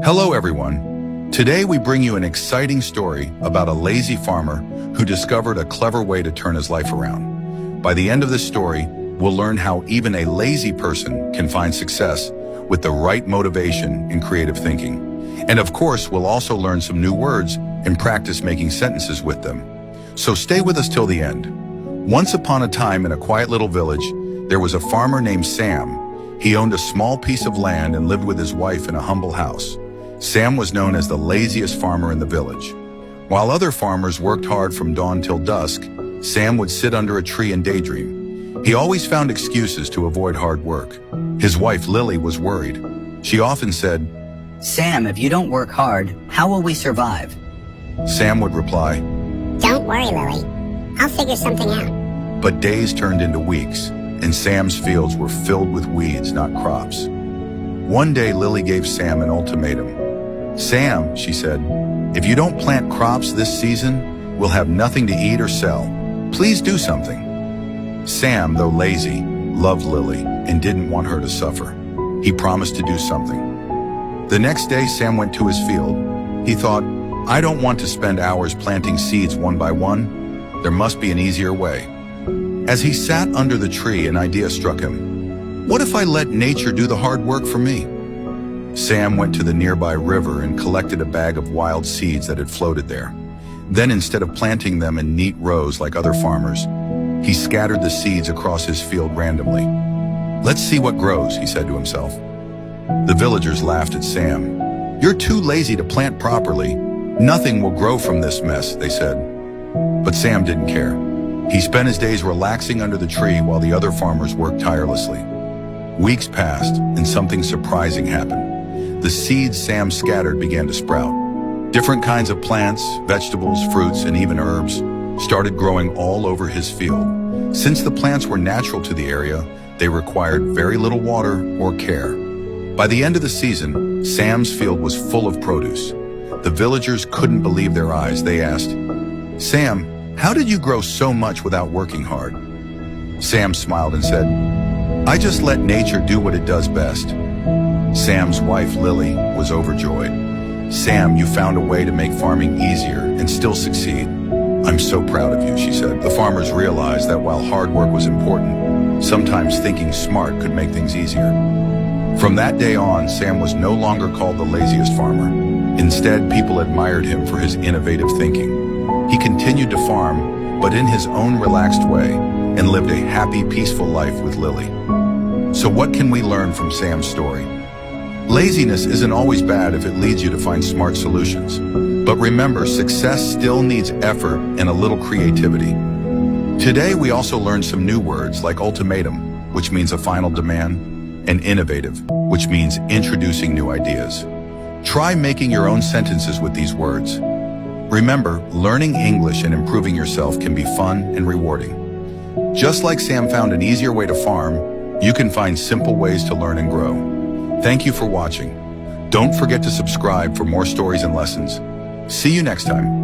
Hello everyone. Today we bring you an exciting story about a lazy farmer who discovered a clever way to turn his life around. By the end of this story, we'll learn how even a lazy person can find success with the right motivation and creative thinking. And of course, we'll also learn some new words and practice making sentences with them. So stay with us till the end. Once upon a time in a quiet little village, there was a farmer named Sam. He owned a small piece of land and lived with his wife in a humble house. Sam was known as the laziest farmer in the village. While other farmers worked hard from dawn till dusk, Sam would sit under a tree and daydream. He always found excuses to avoid hard work. His wife Lily was worried. She often said, "Sam, if you don't work hard, how will we survive?" Sam would reply, "Don't worry, Lily. I'll figure something out." but days turned into weeks, and Sam's fields were filled with weeds, not crops. One day, Lily gave Sam an ultimatum. "Sam," she said, "if you don't plant crops this season, we'll have nothing to eat or sell. Please do something." Sam, though lazy, loved Lily and didn't want her to suffer. He promised to do something. The next day, Sam went to his field. He thought, "I don't want to spend hours planting seeds one by one. There must be an easier way." As he sat under the tree, an idea struck him. What if I let nature do the hard work for me? Sam went to the nearby river and collected a bag of wild seeds that had floated there. Then, instead of planting them in neat rows like other farmers, he scattered the seeds across his field randomly. "Let's see what grows," he said to himself. The villagers laughed at Sam. "You're too lazy to plant properly. Nothing will grow from this mess," they said. But Sam didn't care. He spent his days relaxing under the tree while the other farmers worked tirelessly. Weeks passed, and something surprising happened. The seeds Sam scattered began to sprout. Different kinds of plants, vegetables, fruits, and even herbs started growing all over his field. Since the plants were natural to the area, they required very little water or care. By the end of the season, Sam's field was full of produce. The villagers couldn't believe their eyes. They asked, "Sam, how did you grow so much without working hard?" Sam smiled and said, "I just let nature do what it does best." Sam's wife, Lily, was overjoyed. "Sam, you found a way to make farming easier and still succeed. I'm so proud of you," she said. The farmers realized that while hard work was important, sometimes thinking smart could make things easier. From that day on, Sam was no longer called the laziest farmer. Instead, people admired him for his innovative thinking. He continued to farm, but in his own relaxed way, and lived a happy, peaceful life with Lily. So what can we learn from Sam's story? Laziness isn't always bad if it leads you to find smart solutions. But remember, success still needs effort and a little creativity. Today, we also learned some new words like ultimatum, which means a final demand, and innovative, which means introducing new ideas. Try making your own sentences with these words. Remember, learning English and improving yourself can be fun and rewarding. Just like Sam found an easier way to farm, you can find simple ways to learn and grow. Thank you for watching. Don't forget to subscribe for more stories and lessons. See you next time.